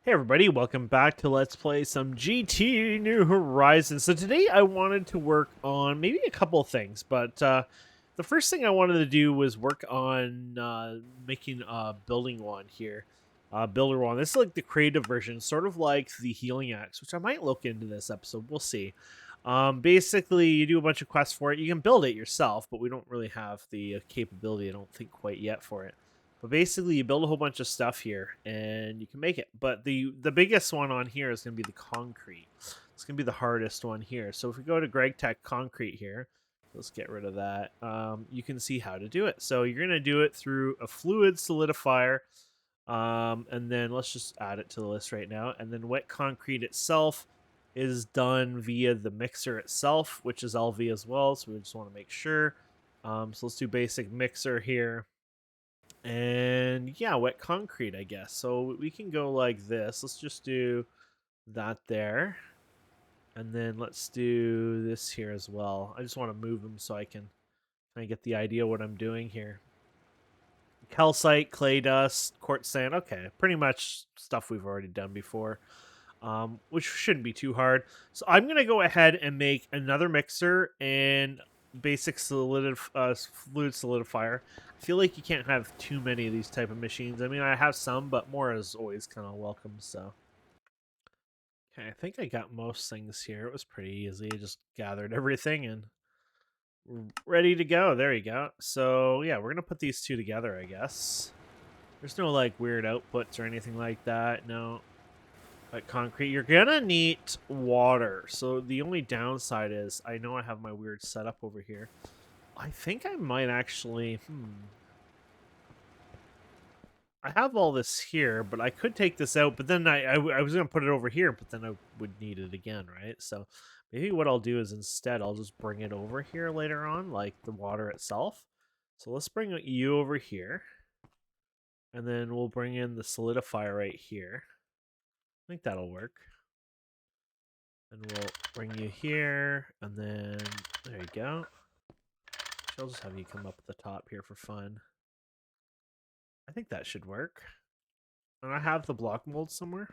Hey everybody, welcome back to Let's Play some GT New Horizons. So today I wanted to work on maybe a couple of things, but the first thing I wanted to do was work on making a building one here. Builder one. This is like the creative version, sort of like the healing axe, which I might look into this episode. We'll see. Basically, you do a bunch of quests for it. You can build it yourself, but we don't really have the capability, I don't think, quite yet for it. But basically, you build a whole bunch of stuff here, and you can make it. But the biggest one on here is going to be the concrete. It's going to be the hardest one here. So if we go to Greg Tech Concrete here, let's get rid of that. You can see how to do it. So you're going to do it through a fluid solidifier, and then let's just add it to the list right now. And then wet concrete itself is done via the mixer itself, which is LV as well. So we just want to make sure. So let's do basic mixer here. And yeah, wet concrete, I guess. So we can go like this. Let's just do that there. And then let's do this here as well. I just want to move them so I can kind of get the idea what I'm doing here. Calcite, clay dust, quartz sand. Okay, pretty much stuff we've already done before, which shouldn't be too hard. So I'm going to go ahead and make another mixer and basic fluid solidifier. I feel like you can't have too many of these type of machines. I mean, I have some, but more is always kind of welcome. So, okay, I think I got most things here. It was pretty easy. I just gathered everything and ready to go. There you go. So yeah, we're gonna put these two together, I guess. There's no like weird outputs or anything like that. No. Like concrete, you're gonna need water. So the only downside is I know I have my weird setup over here. I think I might actually I have all this here, but I could take this out, but then I was gonna put it over here, but then I would need it again, right? So maybe what I'll do is instead I'll just bring it over here later on, like the water itself. So let's bring you over here. And then we'll bring in the solidifier right here. I think that'll work. And we'll bring you here, and then there you go. I'll just have you come up at the top here for fun. I think that should work. And I have the block mold somewhere.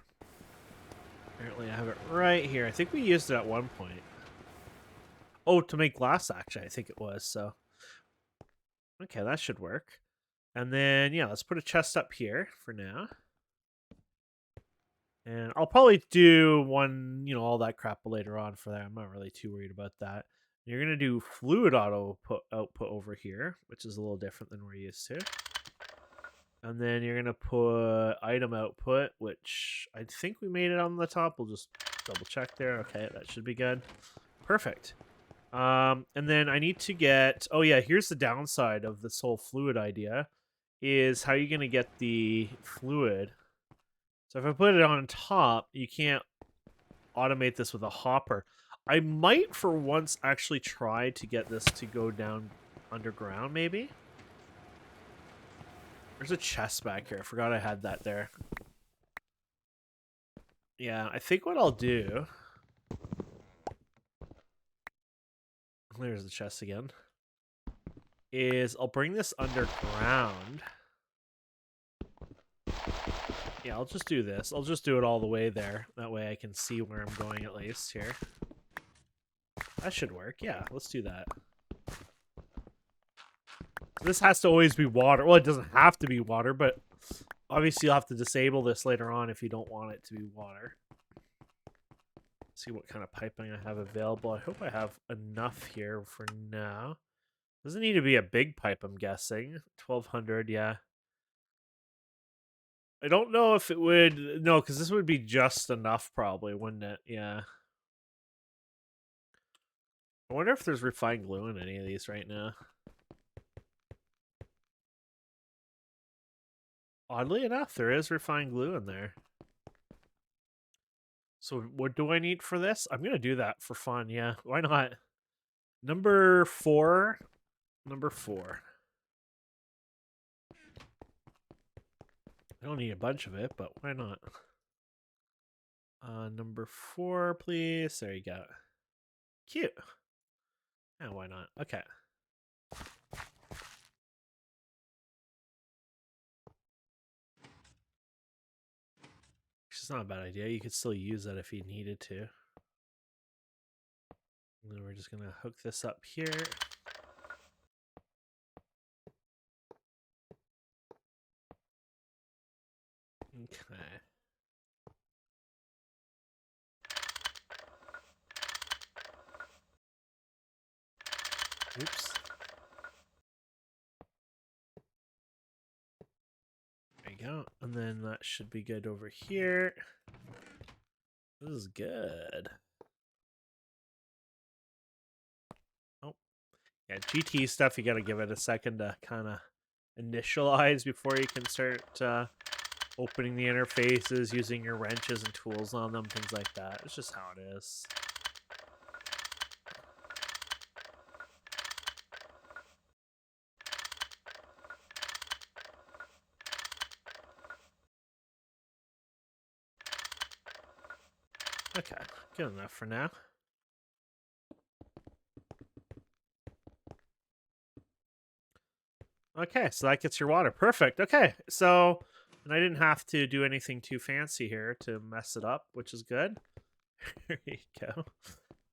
Apparently I have it right here. I think we used it at one point. Oh, to make glass, actually, I think it was, so. Okay, that should work. And then, yeah, let's put a chest up here for now. And I'll probably do one, all that crap later on for that. I'm not really too worried about that. You're going to do fluid output over here, which is a little different than we're used to. And then you're going to put item output, which I think we made it on the top. We'll just double check there. Okay, that should be good. Perfect. And then I need to get... Oh, yeah, here's the downside of this whole fluid idea, is how you're going to get the fluid. So if I put it on top, you can't automate this with a hopper. I might, for once, actually try to get this to go down underground, maybe? There's a chest back here. I forgot I had that there. Yeah, I think what I'll do... There's the chest again. Is I'll bring this underground. Yeah, I'll just do this. I'll just do it all the way there. That way I can see where I'm going at least here. That should work. Yeah, let's do that. This has to always be water. Well, it doesn't have to be water, but obviously you'll have to disable this later on if you don't want it to be water. Let's see what kind of piping I have available. I hope I have enough here for now. Doesn't need to be a big pipe, I'm guessing. 1200, yeah. I don't know if it would... No, because this would be just enough probably, wouldn't it? Yeah. I wonder if there's refined glue in any of these right now. Oddly enough, there is refined glue in there. So what do I need for this? I'm going to do that for fun, yeah. Why not? Number 4. Number 4. I don't need a bunch of it, but why not? Number 4, please. There you go. Cute. Yeah, why not? Okay. Which is not a bad idea. You could still use that if you needed to. And then we're just going to hook this up here. Okay. Oops. There you go. And then that should be good over here. This is good. Oh. Yeah, GT stuff, you got to give it a second to kind of initialize before you can start opening the interfaces, using your wrenches and tools on them, things like that. It's just how it is. Okay, good enough for now. Okay, so that gets your water. Perfect. Okay, so and I didn't have to do anything too fancy here to mess it up, which is good. There you go.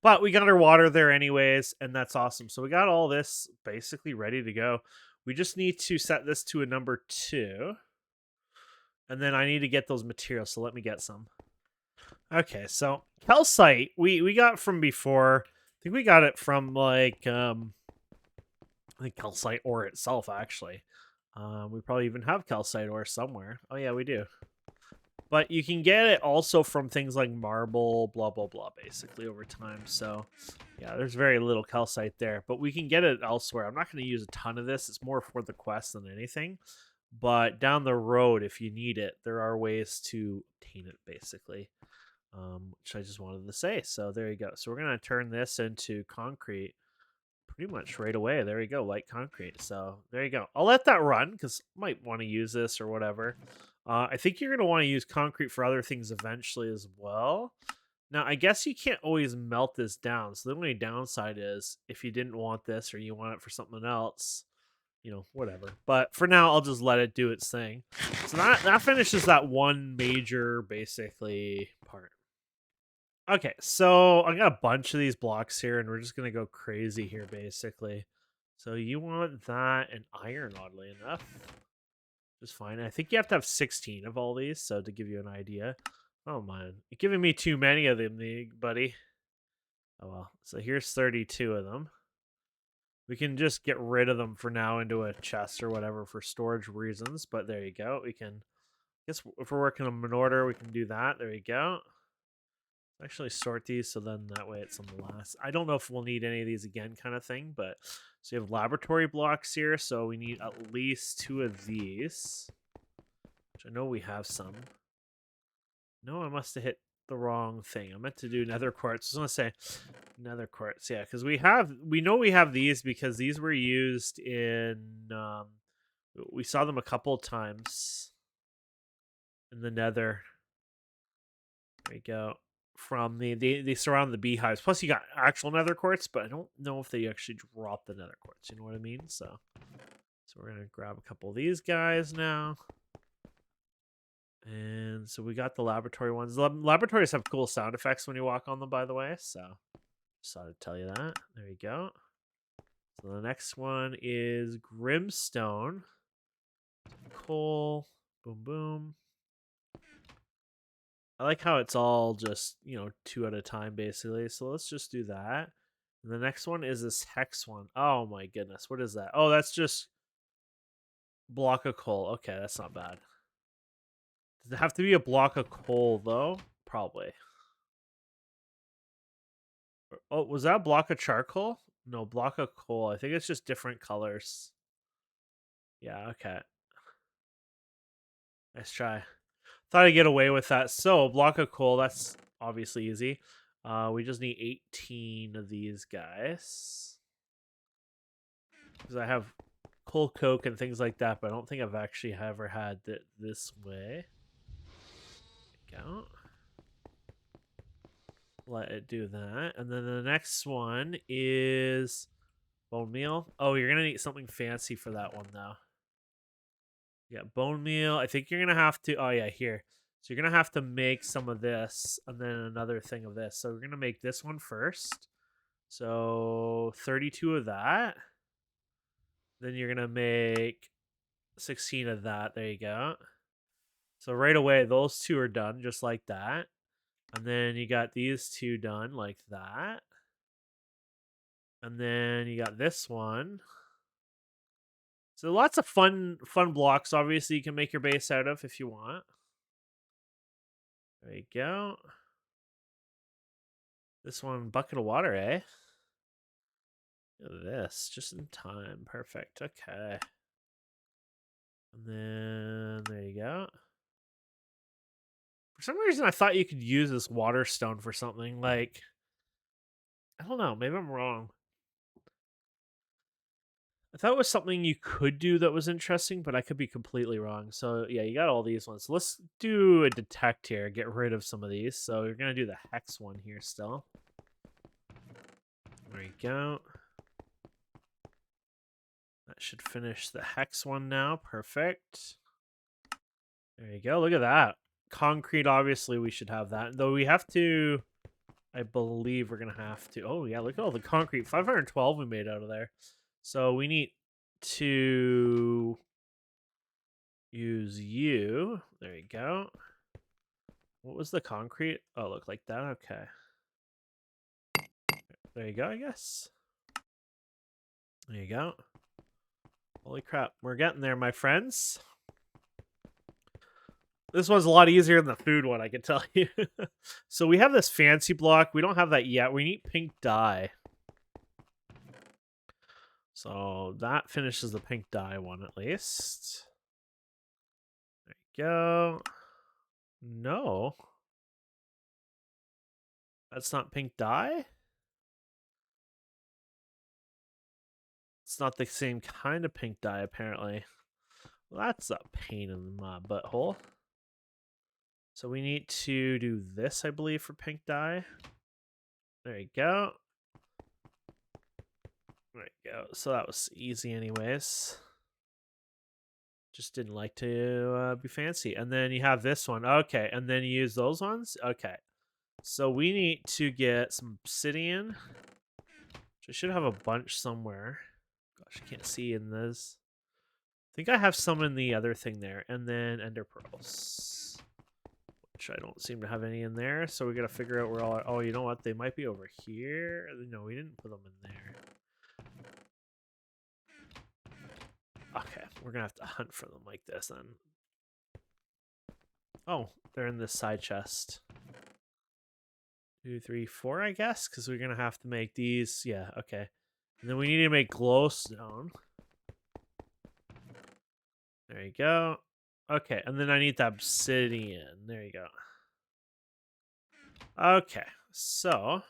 But we got our water there anyways, and that's awesome. So we got all this basically ready to go. We just need to set this to a number 2. And then I need to get those materials, so let me get some. Okay, so calcite, we got from before. I think we got it from like I think calcite ore itself, actually. We probably even have calcite ore somewhere. Oh yeah, we do. But you can get it also from things like marble, blah, blah, blah, basically over time. So yeah, there's very little calcite there, but we can get it elsewhere. I'm not going to use a ton of this. It's more for the quest than anything. But down the road, if you need it, there are ways to obtain it, basically, which I just wanted to say. So there you go. So we're going to turn this into concrete pretty much right away. There you go, light concrete. So there you go. I'll let that run because I might want to use this or whatever. I think you're going to want to use concrete for other things eventually as well. Now, I guess you can't always melt this down. So the only downside is if you didn't want this or you want it for something else, whatever. But for now, I'll just let it do its thing. So that finishes that one major, basically, part. Okay, so I got a bunch of these blocks here, and we're just going to go crazy here, basically. So you want that and iron, oddly enough. Just fine. I think you have to have 16 of all these, so to give you an idea. Oh, man. You're giving me too many of them, buddy. Oh, well. So here's 32 of them. We can just get rid of them for now into a chest or whatever for storage reasons, but there you go. We can, I guess if we're working them in order, we can do that. There you go. Actually sort these so then that way it's on the last. I don't know if we'll need any of these again kind of thing, but so you have laboratory blocks here, so we need at least 2 of these, which I know we have some. No, I must have hit the wrong thing. I meant to do nether quartz. I was gonna say nether quartz, yeah, because we know we have these because these were used in we saw them a couple of times in the nether. There you go. From they surround the beehives. Plus, you got actual nether quartz, but I don't know if they actually drop the nether quartz. You know what I mean? So we're gonna grab a couple of these guys now. And so we got the laboratory ones. The laboratories have cool sound effects when you walk on them, by the way. So just thought I'd tell you that. There you go. So the next one is Grimstone. Coal. Boom, boom. I like how it's all just, 2 at a time, basically. So let's just do that. And the next one is this hex one. Oh, my goodness. What is that? Oh, that's just block of coal. Okay, that's not bad. Does it have to be a block of coal, though? Probably. Oh, was that a block of charcoal? No, block of coal. I think it's just different colors. Yeah, okay. Nice try. Thought I'd get away with that. So, block of coal, that's obviously easy. We just need 18 of these guys. Because I have coal coke and things like that, but I don't think I've actually ever had it this way. Go. Let it do that. And then the next one is bone meal. Oh, you're going to need something fancy for that one, though. Yeah, bone meal. I think you're going to have to... Oh, yeah, here. So you're going to have to make some of this and then another thing of this. So we're going to make this one first. So 32 of that. Then you're going to make 16 of that. There you go. So right away, those two are done just like that. And then you got these two done like that. And then you got this one. So lots of fun blocks. Obviously, you can make your base out of if you want. There you go. This one, bucket of water, eh? Look at this, just in time. Perfect. Okay. And then there you go. For some reason, I thought you could use this water stone for something. Like, I don't know. Maybe I'm wrong. I thought it was something you could do that was interesting, but I could be completely wrong. So yeah, you got all these ones. So let's do a detect here. Get rid of some of these. So you're gonna do the hex one here still. There you go. That should finish the hex one now. Perfect. There you go. Look at that. Concrete, obviously, we should have that. Though we have to... I believe we're going to have to... Oh, yeah, look at all the concrete. 512 we made out of there. So we need to use you. There you go. What was the concrete? Oh, look like that. Okay. There you go, I guess. There you go. Holy crap. We're getting there, my friends. This one's a lot easier than the food one, I can tell you. So we have this fancy block. We don't have that yet. We need pink dye. So that finishes the pink dye one at least. There you go. No. That's not pink dye? It's not the same kind of pink dye, apparently. Well, that's a pain in my butthole. So we need to do this, I believe, for pink dye. There you go. There you go. So that was easy anyways. Just didn't like to be fancy. And then you have this one. Okay. And then you use those ones? Okay. So we need to get some obsidian. Which I should have a bunch somewhere. Gosh, I can't see in this. I think I have some in the other thing there. And then ender pearls. Which I don't seem to have any in there. So we got to figure out where all... Oh, you know what? They might be over here. No, we didn't put them in there. Okay, we're gonna have to hunt for them like this then. Oh, they're in this side chest. 2, 3, 4, I guess, because we're gonna have to make these. Yeah, okay. And then we need to make glowstone. There you go. Okay, and then I need the obsidian. There you go. Okay, so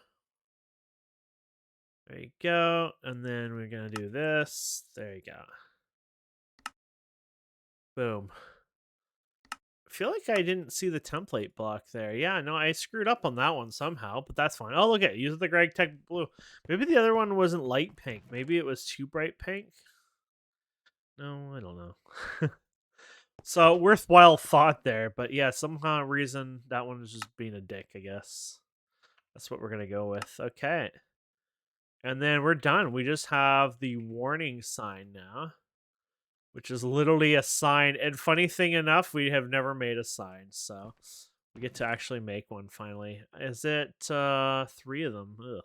there you go. And then we're gonna do this. There you go. Boom. I feel like I didn't see the template block there. Yeah, no, I screwed up on that one somehow, but that's fine. Oh, look at it. Use the Greg Tech blue. Maybe the other one wasn't light pink. Maybe it was too bright pink. No, I don't know. So, worthwhile thought there, but yeah, somehow reason that one was just being a dick, I guess. That's what we're going to go with. Okay. And then we're done. We just have the warning sign now, which is literally a sign. And funny thing enough, we have never made a sign, so we get to actually make one finally. Is it 3 of them? Ugh.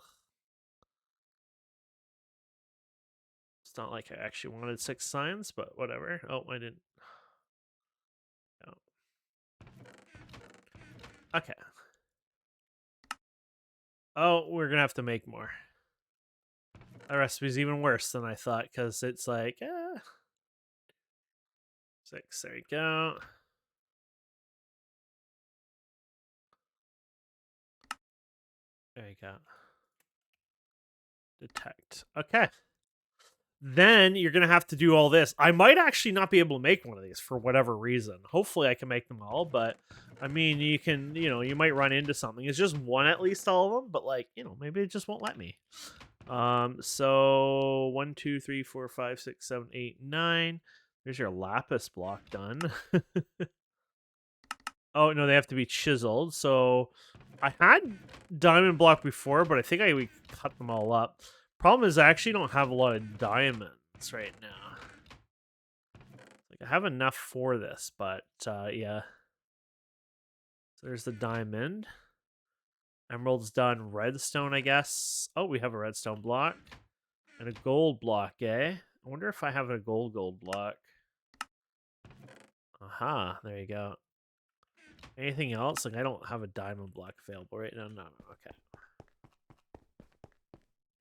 It's not like I actually wanted 6 signs, but whatever. Oh, I didn't. Oh. Okay. Oh, we're gonna have to make more. That recipe's even worse than I thought, because it's like, 6, there you go. There you go. Detect. Okay. Then you're going to have to do all this. I might actually not be able to make one of these for whatever reason. Hopefully I can make them all, but I mean, you can, you might run into something. It's just one at least, all of them, but like, maybe it just won't let me. So 1, 2, 3, 4, 5, 6, 7, 8, 9. There's your lapis block done. Oh, no, they have to be chiseled. So I had diamond block before, but I think we cut them all up. Problem is I actually don't have a lot of diamonds right now. Like I have enough for this, but yeah. So there's the diamond. Emerald's done. Redstone, I guess. Oh, we have a redstone block. And a gold block, eh? I wonder if I have a gold block. Aha, there you go. Anything else? Like, I don't have a diamond block available right now. No, okay.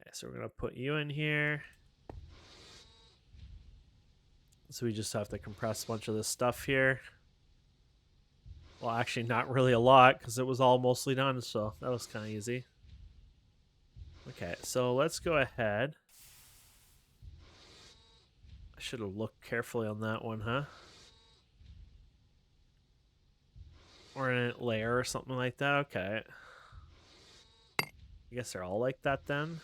Okay, so we're going to put you in here. So we just have to compress a bunch of this stuff here. Well, actually, not really a lot, because it was all mostly done, so that was kind of easy. Okay, so let's go ahead. I should have looked carefully on that one, huh? Or in a layer or something like that. Okay. I guess they're all like that then.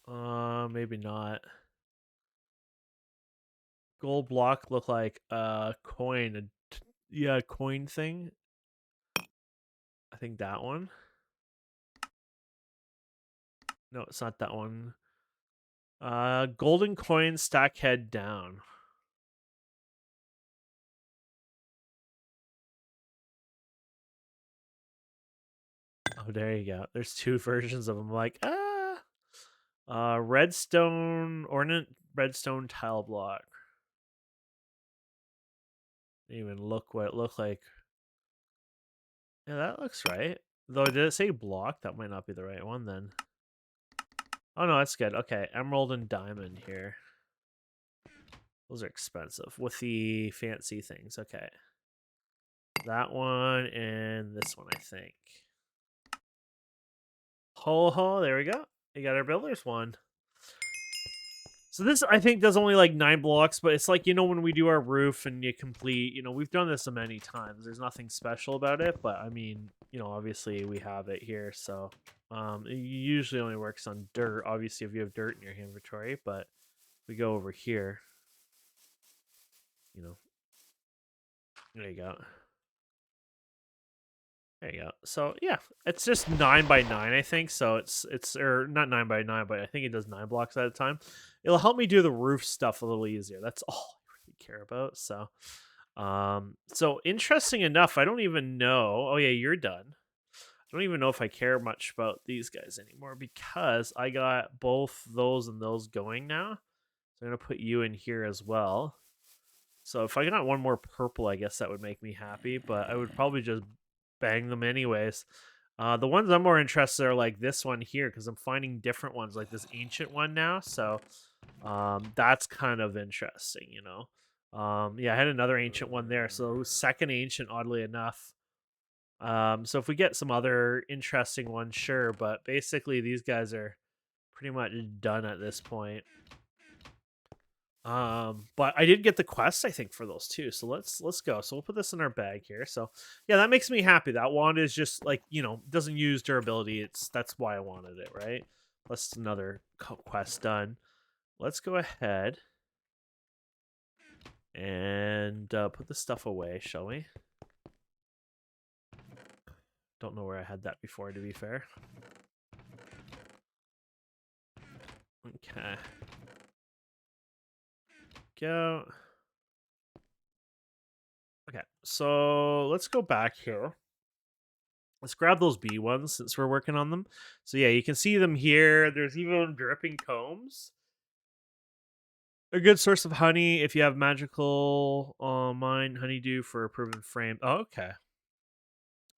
Maybe not. Gold block look like a coin. Yeah, coin thing. I think that one. No, it's not that one. Golden coin stack head down. Oh, there you go. There's two versions of them. Like, redstone ornament, redstone tile block. Didn't even look what it looked like. Yeah, that looks right. Though, did it say block? That might not be the right one then. Oh no, that's good. Okay, emerald and diamond here. Those are expensive with the fancy things. Okay. That one and this one, I think. Ho ho, there we go. We got our builder's one. So this, I think, does only like 9 blocks, but it's like, when we do our roof and you complete, we've done this so many times. There's nothing special about it, but I mean, obviously we have it here, so it usually only works on dirt, obviously, if you have dirt in your inventory, but we go over here, there you go. There you go. So yeah, it's just 9x9, I think. So it's or not 9x9, but I think it does 9 blocks at a time. It'll help me do the roof stuff a little easier. That's all I really care about. So interesting enough, I don't even know. Oh yeah, you're done. I don't even know if I care much about these guys anymore because I got both those and those going now. So I'm gonna put you in here as well. So if I got one more purple, I guess that would make me happy, but I would probably just bang them anyways. The ones I'm more interested are like this one here because I'm finding different ones like this ancient one now. So that's kind of interesting, yeah, I had another ancient one there. So second ancient, oddly enough. So if we get some other interesting ones, sure. But basically these guys are pretty much done at this point. But I did get the quest, I think, for those too. So let's go. So we'll put this in our bag here. So yeah, that makes me happy. That wand is just like, doesn't use durability. That's why I wanted it, right? That's another quest done. Let's go ahead and put the stuff away, shall we? Don't know where I had that before, to be fair. Okay. Go. Okay, so let's go back here. Let's grab those bee ones since we're working on them. So yeah, you can see them here. There's even dripping combs. A good source of honey if you have magical mine honeydew for a proven frame. Oh, okay.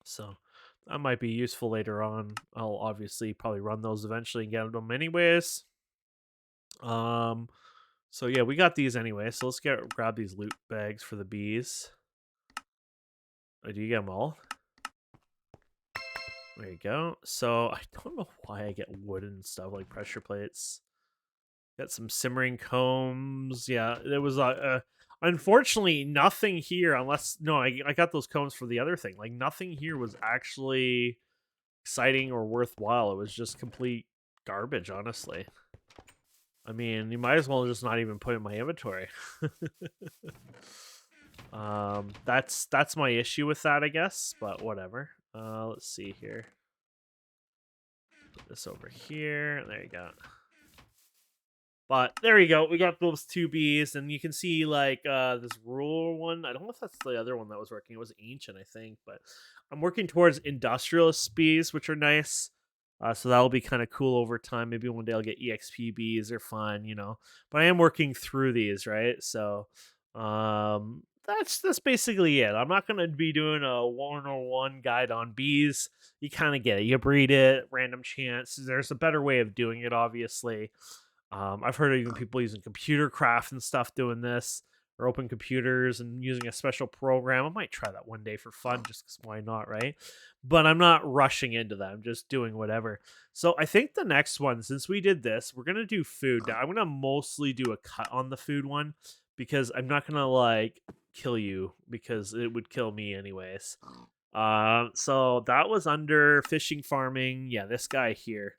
So that might be useful later on. I'll obviously probably run those eventually and get them anyways. So yeah, we got these anyway. So let's grab these loot bags for the bees. Oh, do you get them all? There you go. So I don't know why I get wood and stuff like pressure plates. Got some simmering combs. Yeah, there was unfortunately nothing here unless I got those combs for the other thing. Like nothing here was actually exciting or worthwhile. It was just complete garbage, honestly. I mean, you might as well just not even put it in my inventory. That's my issue with that, I guess, but whatever. Let's see here. Put this over here. There you go. But there you go. We got those two bees, and you can see like this rural one. I don't know if that's the other one that was working. It was ancient, I think, but I'm working towards industrialist bees, which are nice. So that'll be kind of cool over time. Maybe one day I'll get EXP bees. They're fun, you know. But I am working through these, right? So that's basically it. I'm not gonna be doing a 101 guide on bees. You kind of get it. You breed it, random chance. There's a better way of doing it, obviously. I've heard of even people using computer craft and stuff doing this, or open computers and using a special program. I might try that one day for fun, just 'cause why not, right? But I'm not rushing into that. I'm just doing whatever. So I think the next one, since we did this, we're gonna do food. Now, I'm gonna mostly do a cut on the food one because I'm not gonna like kill you because it would kill me anyways. So that was under fishing, farming. Yeah, this guy here.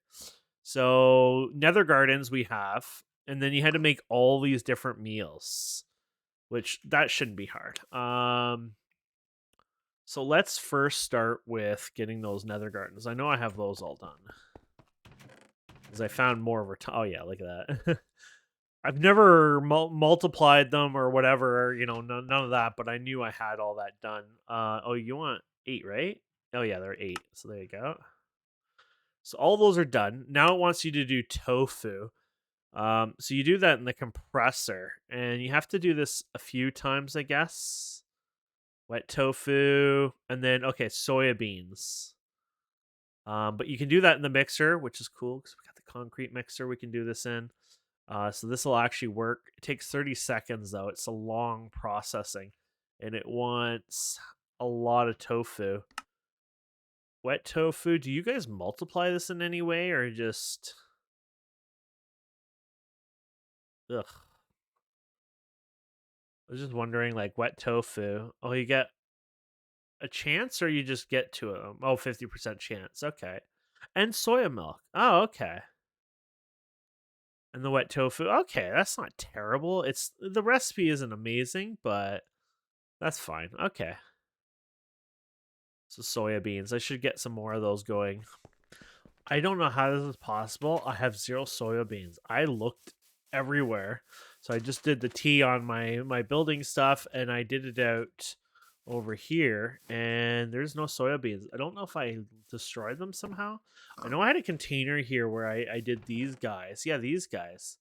So nether gardens we have, and then you had to make all these different meals, which that shouldn't be hard. So let's first start with getting those nether gardens. I know I have those all done because I found more over time. Oh yeah, look at that. I've never multiplied them or whatever, you know, none of that. But I knew I had all that done. Oh, you want 8, right? Oh yeah, they're 8. So there you go. So all those are done. Now it wants you to do tofu. So you do that in the compressor, and you have to do this a few times, I guess. Wet tofu, and then okay, soya beans. But you can do that in the mixer, which is cool because we got the concrete mixer we can do this in. So this will actually work. It takes 30 seconds though. It's a long processing, and it wants a lot of tofu. Wet tofu. Do you guys multiply this in any way, or just? Ugh. I was just wondering, like, wet tofu. Oh, you get a chance, or you just get to them? Oh, 50% chance. Okay. And soya milk. Oh, okay. And the wet tofu. Okay, that's not terrible. It's the recipe isn't amazing, but that's fine. Okay. So soya beans. I should get some more of those going. I don't know how this is possible. I have 0 soya beans. I looked everywhere. So I just did the tea on my building stuff, and I did it out over here, and there's no soya beans. I don't know if I destroyed them somehow. I know I had a container here where I did these guys. Yeah, these guys.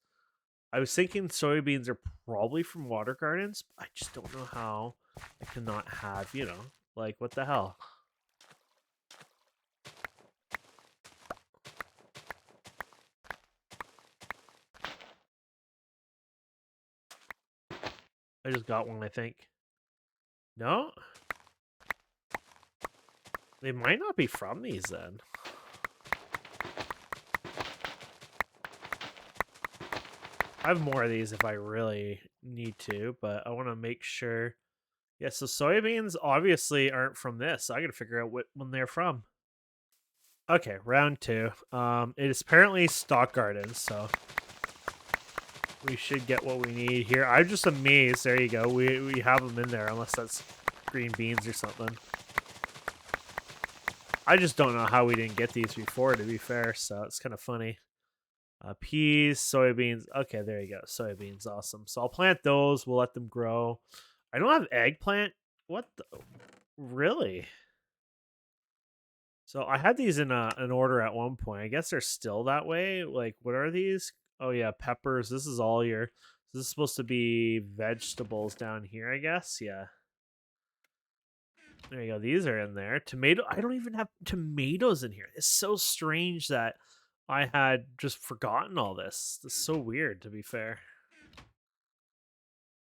I was thinking soybeans are probably from water gardens. I just don't know how I cannot have, you know, like what the hell? I just got one, I think. No? They might not be from these then. I have more of these if I really need to, but I want to make sure. Yeah, so soybeans obviously aren't from this. So I gotta figure out what one they're from. Okay, round 2. It is apparently stock gardens, so we should get what we need here. I'm just amazed. There you go. We have them in there, unless that's green beans or something. I just don't know how we didn't get these before, to be fair, so it's kind of funny. Peas, soybeans. Okay, there you go. Soybeans, awesome. So I'll plant those. We'll let them grow. I don't have eggplant. What the? Really? So I had these in an order at one point. I guess they're still that way. Like, what are these? Oh yeah, peppers. This is all your. This is supposed to be vegetables down here, I guess. Yeah. There you go. These are in there. Tomato. I don't even have tomatoes in here. It's so strange that I had just forgotten all this. It's so weird, to be fair.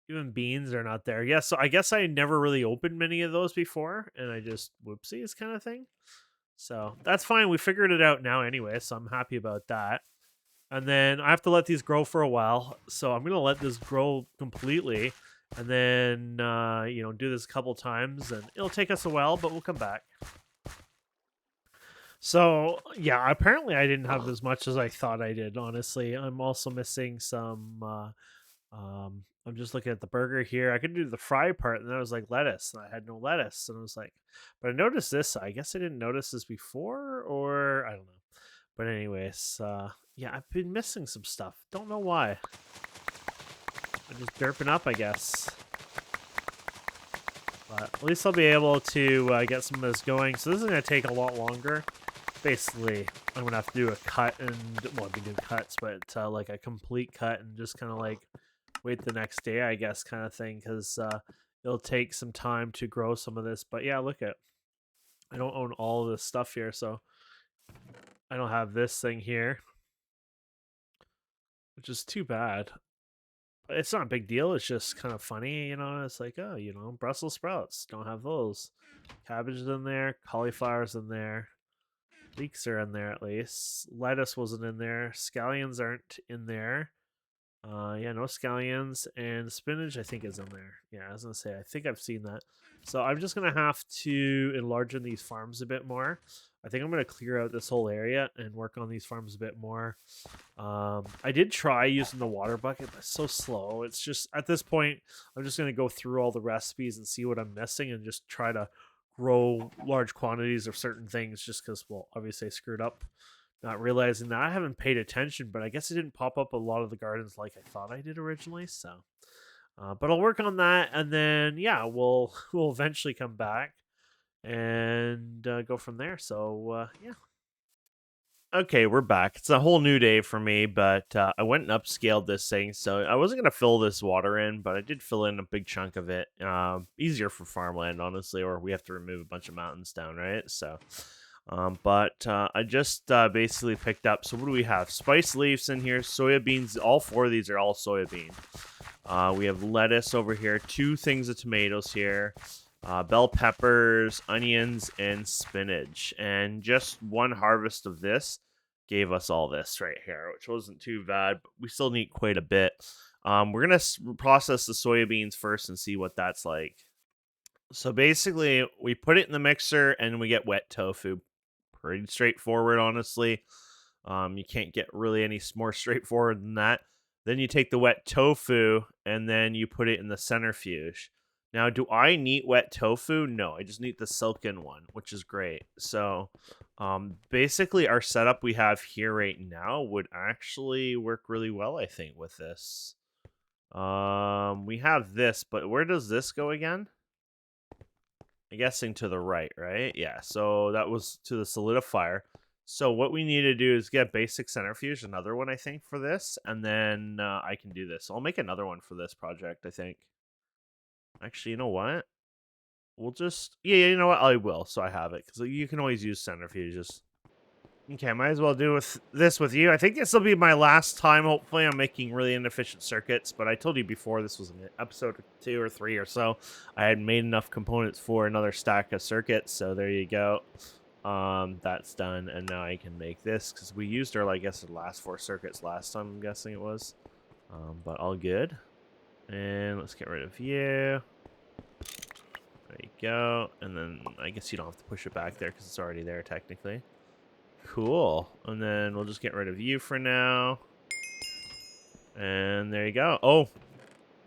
Even beans are not there. Yeah, so I guess I never really opened many of those before, and I just whoopsies kind of thing. So that's fine. We figured it out now anyway, so I'm happy about that. And then I have to let these grow for a while. So I'm going to let this grow completely, and then, do this a couple times, and it'll take us a while, but we'll come back. So, yeah, apparently I didn't have as much as I thought I did, honestly. I'm also missing some I'm just looking at the burger here. I could do the fry part, and then I was like lettuce, and I had no lettuce, and I was like, but I noticed this. I guess I didn't notice this before, or I don't know. But anyways, yeah, I've been missing some stuff. Don't know why. I'm just derping up, I guess. But at least I'll be able to get some of this going. So this is going to take a lot longer. Basically, I'm going to have to do a cut and, well, I've been doing cuts, but like a complete cut and just kind of like wait the next day, I guess, kind of thing. Because it'll take some time to grow some of this. But yeah, look at, I don't own all of this stuff here. So I don't have this thing here, which is too bad. It's not a big deal. It's just kind of funny, you know. It's like, oh, you know, Brussels sprouts don't have those. Cabbage is in there. Cauliflower's in there. Leeks are in there at least. Lettuce wasn't in there. Scallions aren't in there. Yeah, no scallions. And spinach, I think, is in there. Yeah, I was gonna say, I think I've seen that. So I'm just gonna have to enlarge in these farms a bit more. I think I'm gonna clear out this whole area and work on these farms a bit more. I did try using the water bucket, but it's so slow. It's just at this point, I'm just gonna go through all the recipes and see what I'm missing and just try to grow large quantities of certain things just because, well, obviously I screwed up not realizing that. I haven't paid attention, but I guess it didn't pop up a lot of the gardens like I thought I did originally. So, but I'll work on that, and then yeah, we'll we'll eventually come back and go from there. So yeah. Okay, we're back. It's a whole new day for me, but I went and upscaled this thing, so I wasn't gonna fill this water in, but I did fill in a big chunk of it. Easier for farmland, honestly, or we have to remove a bunch of mountains down, right? So, but I just basically picked up. So what do we have? Spice leaves in here, soybeans. All four of these are all soybean. We have lettuce over here, 2 things of tomatoes here. Bell peppers, onions, and spinach. And just one harvest of this gave us all this right here, which wasn't too bad, but we still need quite a bit. We're going to process the soybeans first and see what that's like. So basically, we put it in the mixer and we get wet tofu. Pretty straightforward, honestly. You can't get really any more straightforward than that. Then you take the wet tofu and then you put it in the centrifuge. Now, do I need wet tofu? No, I just need the silken one, which is great. So, basically, our setup we have here right now would actually work really well, I think, with this. We have this, but where does this go again? I'm guessing to the right, right? Yeah, so that was to the solidifier. So what we need to do is get basic centrifuge, another one, I think, for this, and then I can do this. I'll make another one for this project, I think. Actually, you know what? We'll just... Yeah, you know what? I will, so I have it. Because you can always use centrifuges. Okay, I might as well do this with you. I think this will be my last time, hopefully. I'm making really inefficient circuits. But I told you before, this was an episode 2 or 3 or so. I had made enough components for another stack of circuits. So there you go. That's done. And now I can make this. Because we used our, I guess, the last 4 circuits last time, I'm guessing it was. But all good. And let's get rid of you. There you go. And then I guess you don't have to push it back there because it's already there technically. Cool. And then we'll just get rid of you for now. And there you go. Oh,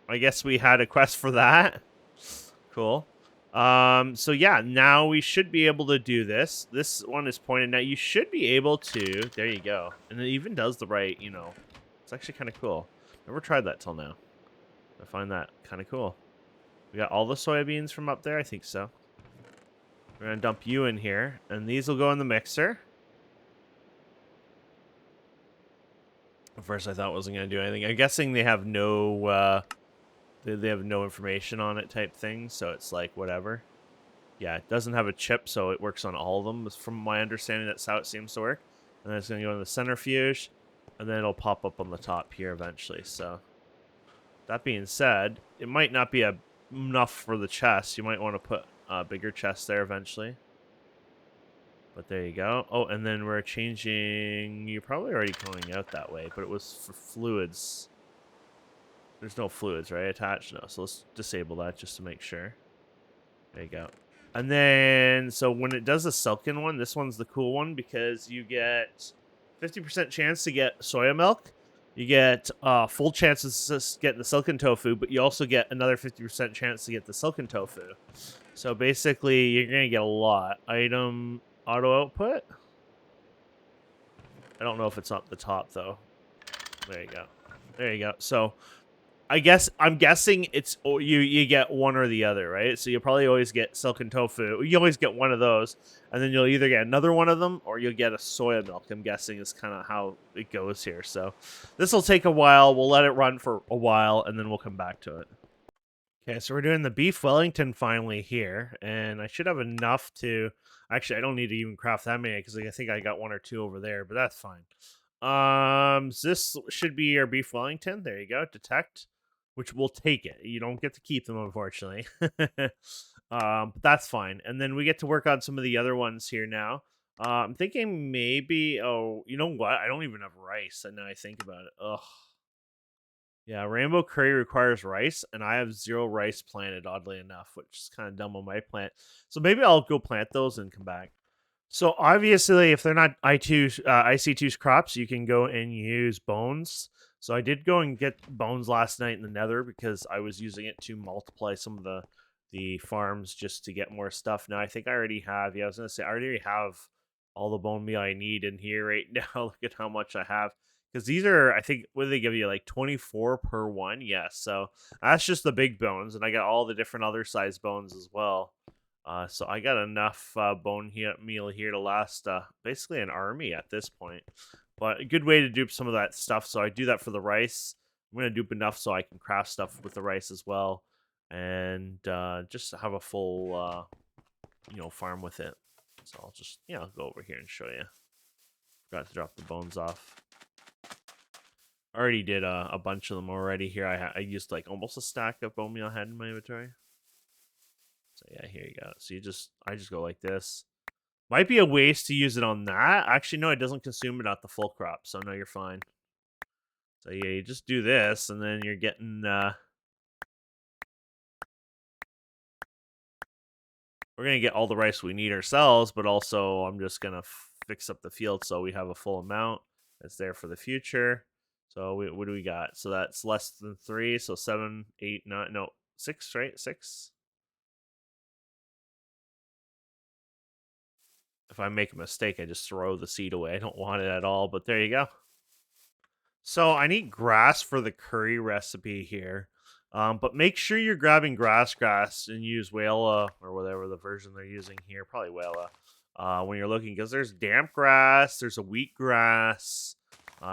I guess we had a quest for that. Cool. So yeah, now we should be able to do this. This one is pointed out. You should be able to. There you go. And it even does the right, you know. It's actually kind of cool. Never tried that till now. I find that kind of cool. We got all the soybeans from up there? I think so. We're going to dump you in here. And these will go in the mixer. At first I thought it wasn't going to do anything. I'm guessing they have no... they have no information on it type thing. So it's like, whatever. Yeah, it doesn't have a chip, so it works on all of them. From my understanding, that's how it seems to work. And then it's going to go in the centrifuge. And then it'll pop up on the top here eventually. So... That being said, it might not be enough for the chest. You might want to put a bigger chest there eventually. But there you go. Oh, and then we're changing... You're probably already going out that way, but it was for fluids. There's no fluids, right, attached? No, so let's disable that just to make sure. There you go. And then, so when it does the silken one, this one's the cool one because you get 50% chance to get soya milk. you get full chances to get the silken tofu, but you also get another 50% chance to get the silken tofu. So basically, you're going to get a lot. Item auto output. I don't know if it's up the top, though. There you go. There you go. So I'm guessing it's you get one or the other, right? So you'll probably always get silken tofu. You always get one of those, and then you'll either get another one of them or you'll get a soya milk. I'm guessing is kind of how it goes here. So this will take a while. We'll let it run for a while, and then we'll come back to it. Okay, so we're doing the beef Wellington finally here, and I should have enough to... Actually, I don't need to even craft that many, because I think I got one or two over there, but that's fine. So this should be our beef Wellington. There you go, detect, which we'll take it. You don't get to keep them, unfortunately. But that's fine. And then we get to work on some of the other ones here now. I'm thinking maybe... Oh, you know what? I don't even have rice, and now I think about it. Ugh. Yeah, rainbow curry requires rice, and I have 0 rice planted, oddly enough, which is kind of dumb on my plant. So maybe I'll go plant those and come back. So obviously, if they're not IC2's crops, you can go and use bones. So I did go and get bones last night in the nether because I was using it to multiply some of the farms just to get more stuff. Now, I think I already have... Yeah, I was going to say, I already have all the bone meal I need in here right now. Look at how much I have. Because these are, I think, what do they give you? Like 24 per one? Yes. So that's just the big bones. And I got all the different other size bones as well. So I got enough meal here to last basically an army at this point. But a good way to dupe some of that stuff. So I do that for the rice. I'm going to dupe enough so I can craft stuff with the rice as well. And just have a full, farm with it. So I'll just, go over here and show you. Forgot to drop the bones off. I already did a bunch of them already here. I used like almost a stack of bone meal I had in my inventory. So yeah, here you go. So I just go like this. Might be a waste to use it on that. Actually, no, it doesn't consume it at the full crop. So no, you're fine. So yeah, you just do this, and then you're getting... We're going to get all the rice we need ourselves, but also I'm just going to fix up the field so we have a full amount that's there for the future. So what do we got? So that's less than 3. So 7, 8, 9, no, 6, right? 6. If I make a mistake, I just throw the seed away. I don't want it at all, but there you go. So I need grass for the curry recipe here. But make sure you're grabbing grass and use Whala or whatever the version they're using here. Probably Whala. When you're looking, because there's damp grass, there's a wheat grass.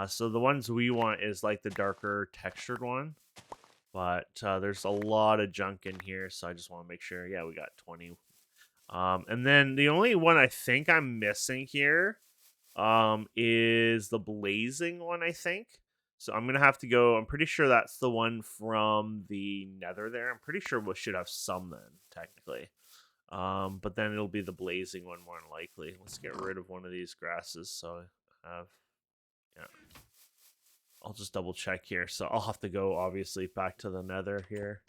So the ones we want is like the darker textured one. But there's a lot of junk in here, so I just want to make sure. Yeah, we got 20. And then the only one I think I'm missing here is the blazing one, I think. So I'm going to have to go. I'm pretty sure that's the one from the nether there. I'm pretty sure we should have some then, technically. But then it'll be the blazing one more than likely. Let's get rid of one of these grasses. So I have... Yeah. I'll just double check here. So I'll have to go, obviously, back to the nether here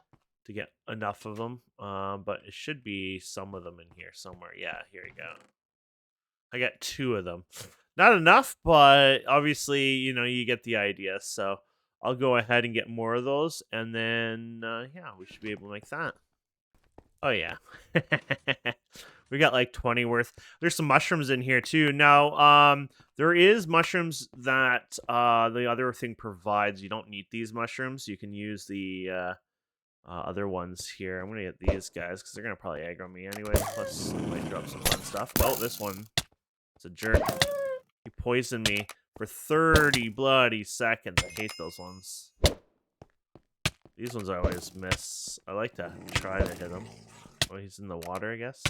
to get enough of them. But it should be some of them in here somewhere. Yeah, here we go. I got 2 of them. Not enough, but obviously, you get the idea. So I'll go ahead and get more of those. And then, yeah, we should be able to make that. Oh, yeah. We got like 20 worth. There's some mushrooms in here too. Now, there is mushrooms that the other thing provides. You don't need these mushrooms. You can use the other ones here. I'm going to get these guys because they're going to probably aggro me anyway. Plus, I might drop some fun stuff. Oh, this one. It's a jerk. He poisoned me for 30 bloody seconds. I hate those ones. These ones I always miss. I like to try to hit him. Oh, he's in the water, I guess.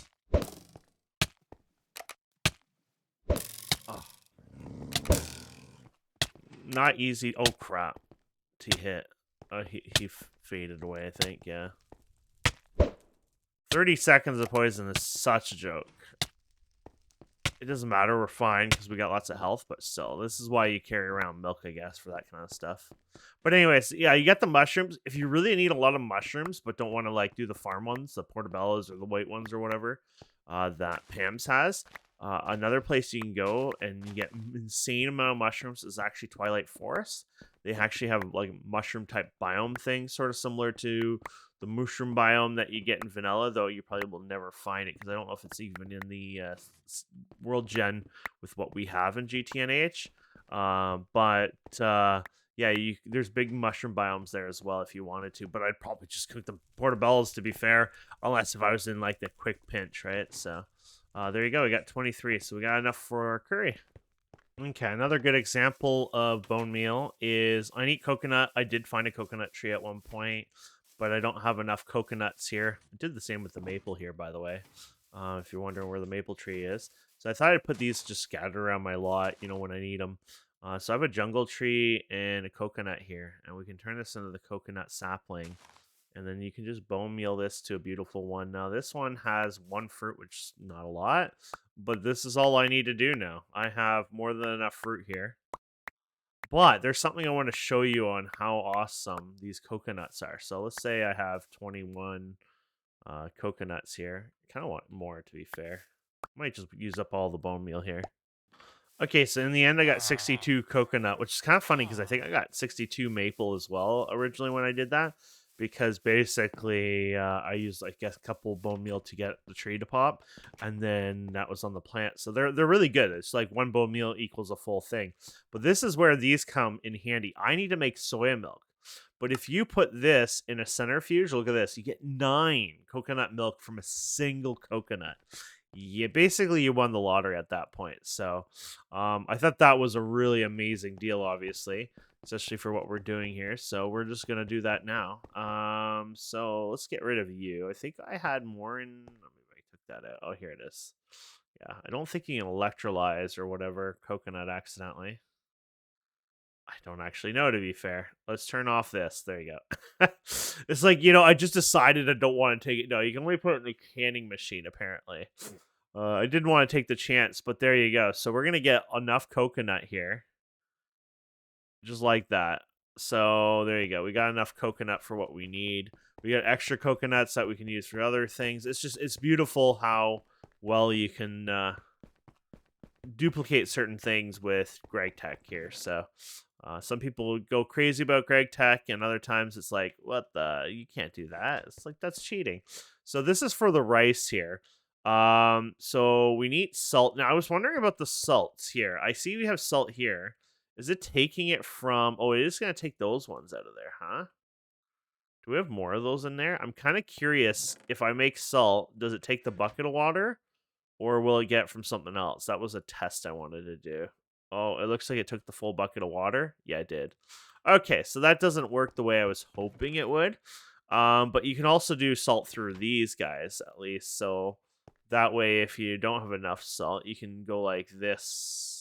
Oh. Not easy. Oh, crap. To hit. He faded away, I think, yeah. 30 seconds of poison is such a joke. It doesn't matter, we're fine, because we got lots of health, but still, this is why you carry around milk, I guess, for that kind of stuff. But anyways, yeah, you got the mushrooms. If you really need a lot of mushrooms, but don't want to, like, do the farm ones, the portobellos or the white ones or whatever, that Pam's has, another place you can go and you get insane amount of mushrooms is actually Twilight Forest. They actually have like mushroom type biome things, sort of similar to the mushroom biome that you get in vanilla, though you probably will never find it because I don't know if it's even in the world gen with what we have in GTNH. But yeah, there's big mushroom biomes there as well if you wanted to, but I'd probably just cook the portobellos to be fair, unless if I was in like the quick pinch, right? So there you go. We got 23, so we got enough for our curry. Okay, another good example of bone meal is I need coconut. I did find a coconut tree at one point, but I don't have enough coconuts here. I did the same with the maple here, by the way, if you're wondering where the maple tree is. So I thought I'd put these just scattered around my lot, when I need them. So I have a jungle tree and a coconut here, and we can turn this into the coconut sapling. And then you can just bone meal this to a beautiful one. Now, this one has one fruit, which is not a lot, but this is all I need to do now. I have more than enough fruit here. But there's something I want to show you on how awesome these coconuts are. So let's say I have 21 coconuts here. I kind of want more, to be fair. Might just use up all the bone meal here. Okay, so in the end, I got 62 coconut, which is kind of funny because I think I got 62 maple as well originally when I did that. Because basically, I used, I guess, a couple bone meal to get the tree to pop, and then that was on the plant. So they're really good. It's like one bone meal equals a full thing. But this is where these come in handy. I need to make soya milk. But if you put this in a centrifuge, look at this. You get 9 coconut milk from a single coconut. Yeah, basically you won the lottery at that point. So I thought that was a really amazing deal, obviously, especially for what we're doing here. So we're just going to do that now. So let's get rid of you. I think I had more in... Maybe I took that out. Oh, here it is. Yeah, I don't think you can electrolyze or whatever coconut accidentally. I don't actually know, to be fair. Let's turn off this. There you go. It's like, I just decided I don't want to take it. No, you can only put it in the canning machine, apparently. I didn't want to take the chance, but there you go. So we're going to get enough coconut here. Just like that. So there you go. We got enough coconut for what we need. We got extra coconuts that we can use for other things. It's beautiful how well you can duplicate certain things with Greg Tech here. So some people go crazy about Greg Tech, and other times it's like, you can't do that. It's like, that's cheating. So this is for the rice here. So we need salt. Now I was wondering about the salts here. I see we have salt here. Is it taking it from... Oh, it is going to take those ones out of there, huh? Do we have more of those in there? I'm kind of curious. If I make salt, does it take the bucket of water? Or will it get from something else? That was a test I wanted to do. Oh, it looks like it took the full bucket of water. Yeah, it did. Okay, so that doesn't work the way I was hoping it would. But you can also do salt through these guys, at least. So that way, if you don't have enough salt, you can go like this.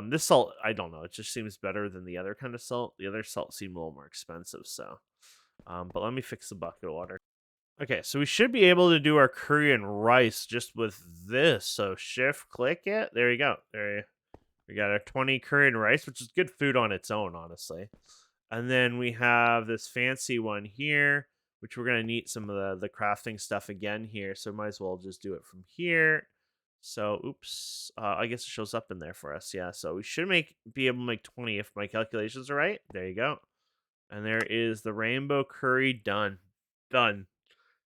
This salt, I don't know. It just seems better than the other kind of salt. The other salt seemed a little more expensive, so. But let me fix the bucket of water. Okay, so we should be able to do our curry and rice just with this. So shift click it. There you go. We got our 20 curry and rice, which is good food on its own, honestly. And then we have this fancy one here, which we're going to need some of the crafting stuff again here. So might as well just do it from here. So, oops. I guess it shows up in there for us. Yeah, so we should be able to make 20 if my calculations are right. There you go. And there is the rainbow curry done. Done.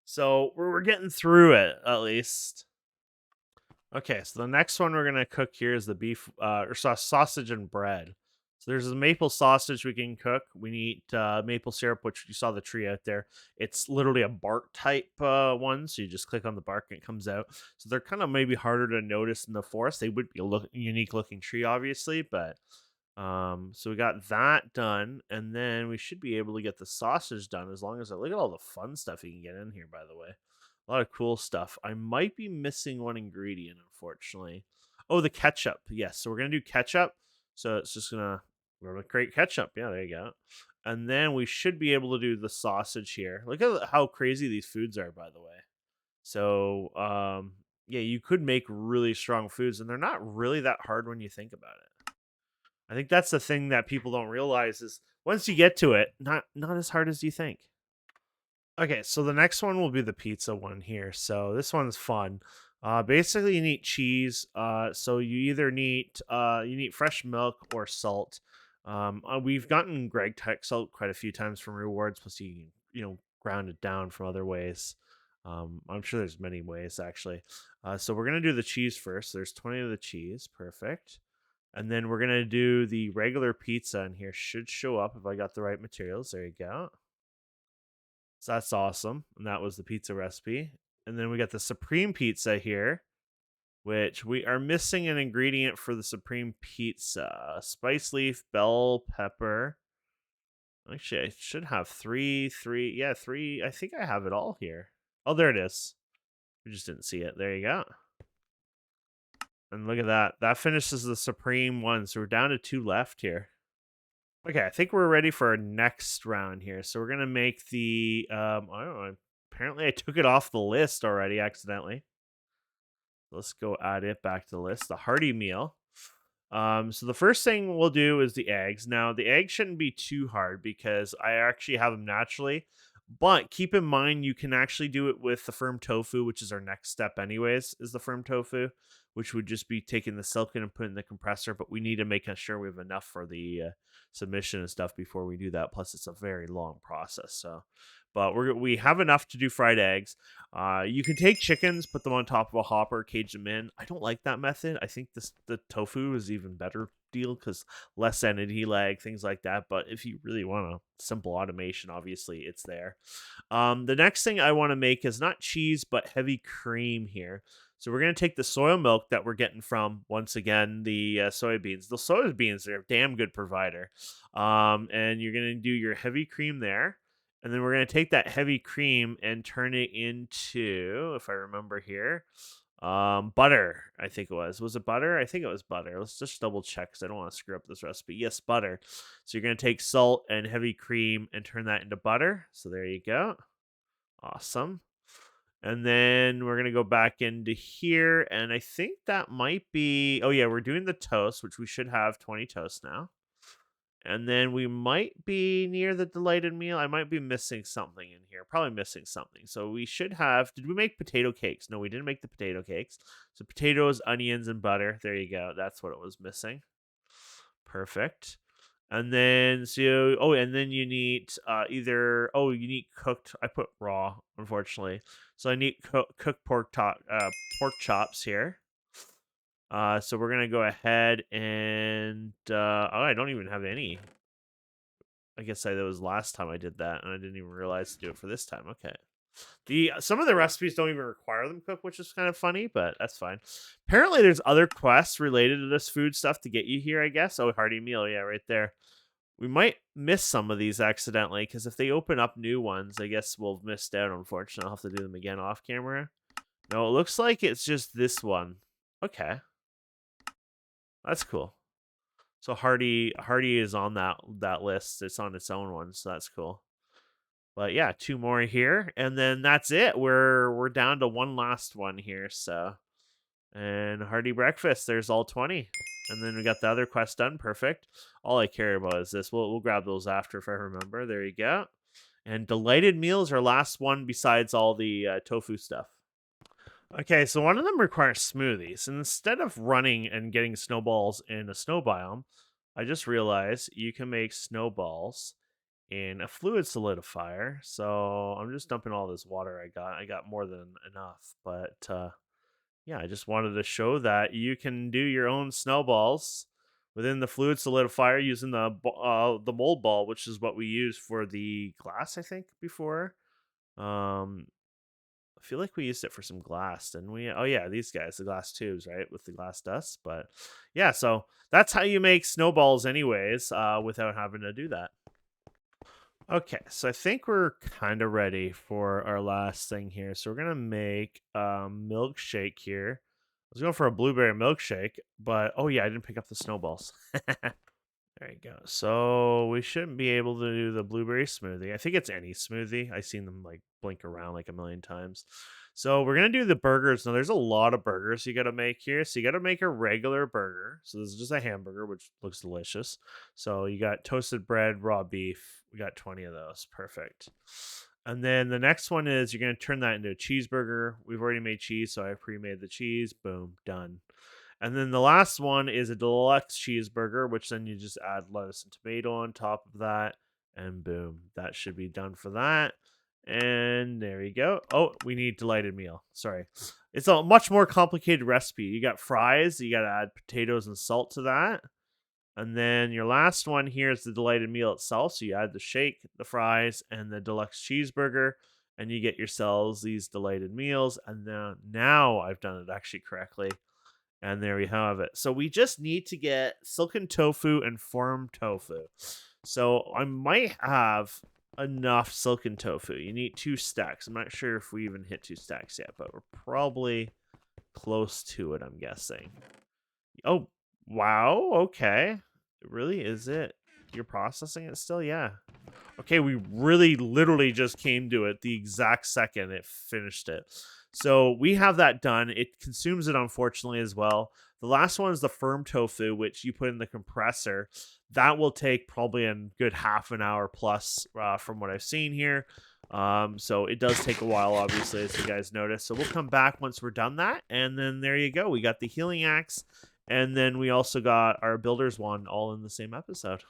So we're getting through it, at least. Okay, so the next one we're going to cook here is the beef, or sausage and bread. So there's a maple sausage we can cook. We need maple syrup, which you saw the tree out there. It's literally a bark type one, so you just click on the bark and it comes out. So they're kind of maybe harder to notice in the forest. They would be a unique looking tree, obviously, but so we got that done, and then we should be able to get the sausage done as long as look at all the fun stuff you can get in here, by the way. A lot of cool stuff. I might be missing one ingredient, unfortunately. Oh, the ketchup. Yes, so we're going to do ketchup. So it's just we're going to create ketchup. Yeah, there you go. And then we should be able to do the sausage here. Look at how crazy these foods are, by the way. So, yeah, you could make really strong foods, and they're not really that hard when you think about it. I think that's the thing that people don't realize is once you get to it, not as hard as you think. Okay, so the next one will be the pizza one here. So this one's fun. Basically you need cheese. So you either need fresh milk or salt. We've gotten Greg Tex out quite a few times from rewards. Plus, you can, ground it down from other ways. I'm sure there's many ways actually. So we're gonna do the cheese first. There's 20 of the cheese, perfect. And then we're gonna do the regular pizza in here. Should show up if I got the right materials. There you go. So that's awesome. And that was the pizza recipe. And then we got the supreme pizza here, which we are missing an ingredient for the supreme pizza: spice leaf, bell pepper. Actually, I should have three. Yeah, three. I think I have it all here. Oh, there it is. We just didn't see it. There you go. And look at that. That finishes the supreme one. So we're down to 2 left here. Okay, I think we're ready for our next round here. So we're gonna make the I don't know. Apparently I took it off the list already accidentally. Let's go add it back to the list. The hearty meal. So the first thing we'll do is the eggs. Now the eggs shouldn't be too hard because I actually have them naturally. But keep in mind you can actually do it with the firm tofu, which is our next step anyways, is the firm tofu, which would just be taking the silken and putting in the compressor. But we need to make sure we have enough for the submission and stuff before we do that. Plus it's a very long process. So but we have enough to do fried eggs. You can take chickens, put them on top of a hopper, cage them in. I don't like that method. I think the tofu is even better deal because less entity lag, things like that. But if you really want a simple automation, obviously it's there. The next thing I want to make is not cheese, but heavy cream here. So we're going to take the soy milk that we're getting from, once again, the soybeans. The soybeans are a damn good provider. And you're going to do your heavy cream there. And then we're going to take that heavy cream and turn it into, if I remember here, butter. I think it was it butter? I think it was butter. Let's just double check because I don't want to screw up this recipe. Yes, butter. So you're going to take salt and heavy cream and turn that into butter. So there you go. Awesome. And then we're going to go back into here, and I think that might be, oh yeah, we're doing the toast, which we should have 20 toast now. And then we might be near the delighted meal. I might be missing something in here. Probably missing something. So we should have. Did we make potato cakes? No, we didn't make the potato cakes. So potatoes, onions, and butter. There you go. That's what it was missing. Perfect. And then and then you need you need cooked. I put raw, unfortunately. So I need cooked pork chops here. So we're gonna go ahead and I don't even have any. I guess that was last time I did that, and I didn't even realize to do it for this time. Okay. Some of the recipes don't even require them cooked, which is kind of funny, but that's fine. Apparently, there's other quests related to this food stuff to get you here. I guess. Oh, hearty meal, yeah, right there. We might miss some of these accidentally because if they open up new ones, I guess we'll have missed out. Unfortunately, I'll have to do them again off camera. No, it looks like it's just this one. Okay, that's cool. So Hardy is on that list. It's on its own one, so that's cool. But yeah, 2 more here, and then that's it. We're down to one last one here. So, and hearty breakfast. There's all 20, and then we got the other quest done. Perfect. All I care about is this. We'll grab those after if I remember. There you go. And delighted meals are last one besides all the tofu stuff. Okay, so one of them requires smoothies. And instead of running and getting snowballs in a snow biome, I just realized you can make snowballs in a fluid solidifier. So I'm just dumping all this water I got. I got more than enough. But yeah, I just wanted to show that you can do your own snowballs within the fluid solidifier using the mold ball, which is what we used for the glass, I think, before. Um, I feel like we used it for some glass, didn't we? Oh yeah, these guys, the glass tubes, right, with the glass dust. But yeah, so that's how you make snowballs, anyways, without having to do that. Okay, so I think we're kind of ready for our last thing here. So we're gonna make a milkshake here. I was going for a blueberry milkshake, but oh yeah, I didn't pick up the snowballs. There you go. So we shouldn't be able to do the blueberry smoothie. I think it's any smoothie. I've seen them like blink around like a million times. So we're gonna do the burgers. Now there's a lot of burgers you gotta make here. So you gotta make a regular burger. So this is just a hamburger, which looks delicious. So you got toasted bread, raw beef. We got 20 of those. Perfect. And then the next one is you're gonna turn that into a cheeseburger. We've already made cheese, so I pre-made the cheese. Boom, done. And then the last one is a deluxe cheeseburger, which then you just add lettuce and tomato on top of that. And boom, that should be done for that. And there you go. Oh, we need delighted meal. Sorry. It's a much more complicated recipe. You got fries, you got to add potatoes and salt to that. And then your last one here is the delighted meal itself. So you add the shake, the fries, and the deluxe cheeseburger, and you get yourselves these delighted meals. And then now I've done it actually correctly. And there we have it. So we just need to get silken tofu and firm tofu. So I might have enough silken tofu. You need 2 stacks. I'm not sure if we even hit 2 stacks yet, but we're probably close to it, I'm guessing. Oh, wow. Okay. Really? Is it? You're processing it still? Yeah. Okay, we really literally just came to it the exact second it finished it. So we have that done. It consumes it, unfortunately, as well. The last one is the firm tofu, which you put in the compressor. That will take probably a good half an hour plus from what I've seen here. So it does take a while, obviously, as you guys noticed. So we'll come back once we're done that. And then there you go. We got the healing axe. And then we also got our builder's one all in the same episode.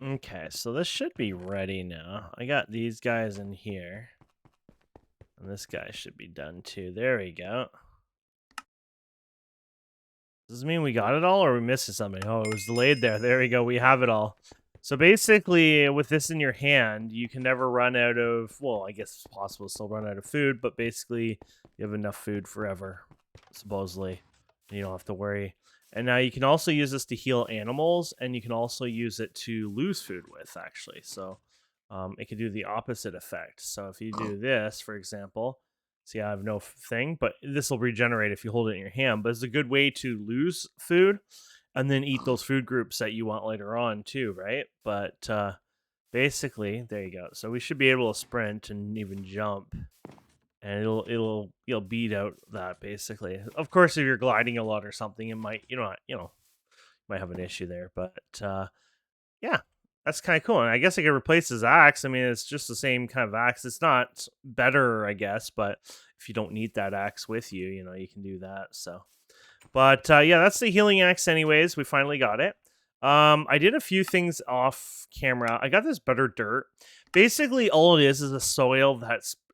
Okay, so this should be ready now. I got these guys in here. And this guy should be done too. There we go. Does this mean we got it all or are we missing something? Oh, it was delayed there. There we go. We have it all. So basically, with this in your hand, you can never run out of, well, I guess it's possible to still run out of food, but basically you have enough food forever, supposedly. You don't have to worry. And now you can also use this to heal animals, and you can also use it to lose food with, actually. So it can do the opposite effect. So if you do this, for example, see, I have no thing, but this will regenerate if you hold it in your hand. But it's a good way to lose food and then eat those food groups that you want later on too, right? But basically, there you go. So we should be able to sprint and even jump, and you'll beat out that basically. Of course, if you're gliding a lot or something, it might might have an issue there. But yeah, that's kind of cool. And I guess I could replace his axe. I mean, it's just the same kind of axe. It's not better, I guess, but if you don't need that axe with you, you can do that. So, but yeah, that's the healing axe. Anyways, we finally got it. I did a few things off camera. I got this better dirt. Basically, all it is a soil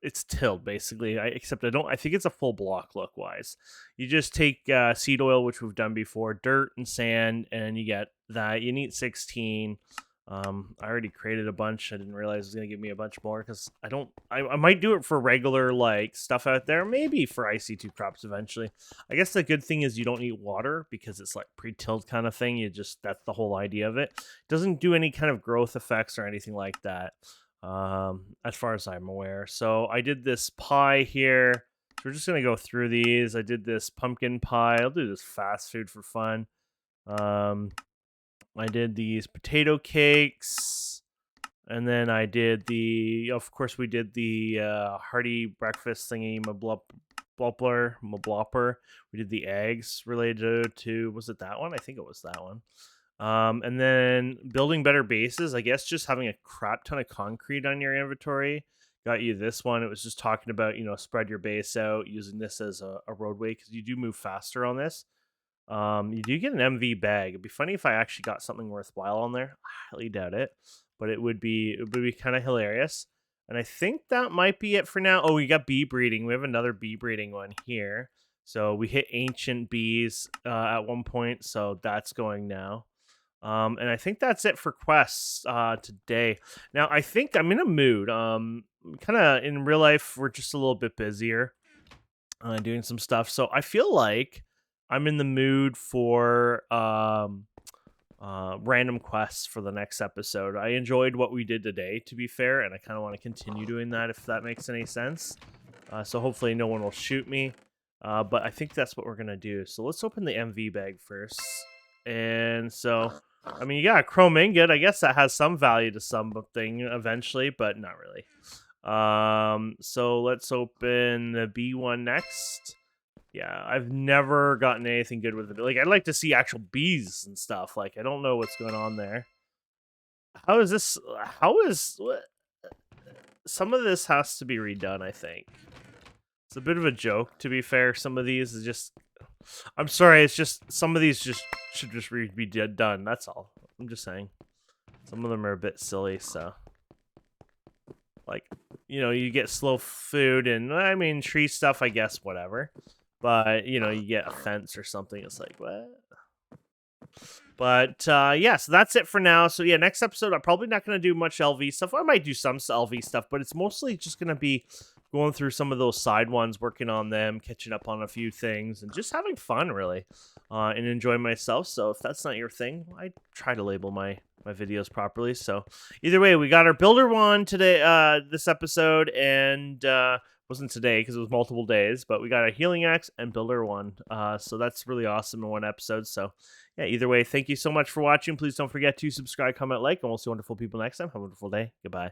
it's tilled. Basically, except I think it's a full block look wise. You just take seed oil, which we've done before, dirt and sand, and you get that. You need 16. I already created a bunch. I didn't realize it was gonna give me a bunch more because I might do it for regular like stuff out there, maybe for IC2 crops eventually. I guess the good thing is you don't need water because it's like pre-tilled kind of thing. That's the whole idea of it. It doesn't do any kind of growth effects or anything like that, as far as I'm aware. So I did this pie here. So we're just gonna go through these. I did this pumpkin pie. I'll do this fast food for fun. I did these potato cakes, and then I did of course, we did the hearty breakfast thingy, mablopper. We did the eggs related to, was it that one? I think it was that one. And then building better bases, I guess just having a crap ton of concrete on your inventory got you this one. It was just talking about, spread your base out using this as a roadway because you do move faster on this. You do get an MV bag. It'd be funny if I actually got something worthwhile on there. I highly doubt it, but it would be kind of hilarious. And I think that might be it for now. Oh, we got bee breeding. We have another bee breeding one here. So we hit ancient bees at one point, so that's going now. And I think that's it for quests today. Now I think I'm in a mood. Kind of in real life, we're just a little bit busier doing some stuff. So I feel like I'm in the mood for random quests for the next episode. I enjoyed what we did today, to be fair, and I kind of want to continue doing that if that makes any sense. So hopefully no one will shoot me. But I think that's what we're going to do. So let's open the MV bag first. And so, I mean, you got a chrome ingot. I guess that has some value to something eventually, but not really. So let's open the B1 next. Yeah, I've never gotten anything good with it. Like, I'd like to see actual bees and stuff. Like, I don't know what's going on there. How is this? What? Some of this has to be redone, I think. It's a bit of a joke, to be fair. Some of these is just I'm sorry. It's just some of these just should just be done. That's all. I'm just saying. Some of them are a bit silly, so. Like, you know, you get slow food and, I mean, tree stuff, I guess, whatever. But, you know, you get a fence or something. It's like, what? But, yeah, so that's it for now. So, yeah, next episode, I'm probably not going to do much LV stuff. I might do some LV stuff, but it's mostly just going to be going through some of those side ones, working on them, catching up on a few things, and just having fun, really, and enjoying myself. So if that's not your thing, I try to label my videos properly. So either way, we got our builder one today, this episode, and wasn't today because it was multiple days, but we got a healing axe and builder one. So that's really awesome in one episode. So yeah, either way, thank you so much for watching. Please don't forget to subscribe, comment, like, and we'll see wonderful people next time. Have a wonderful day. Goodbye.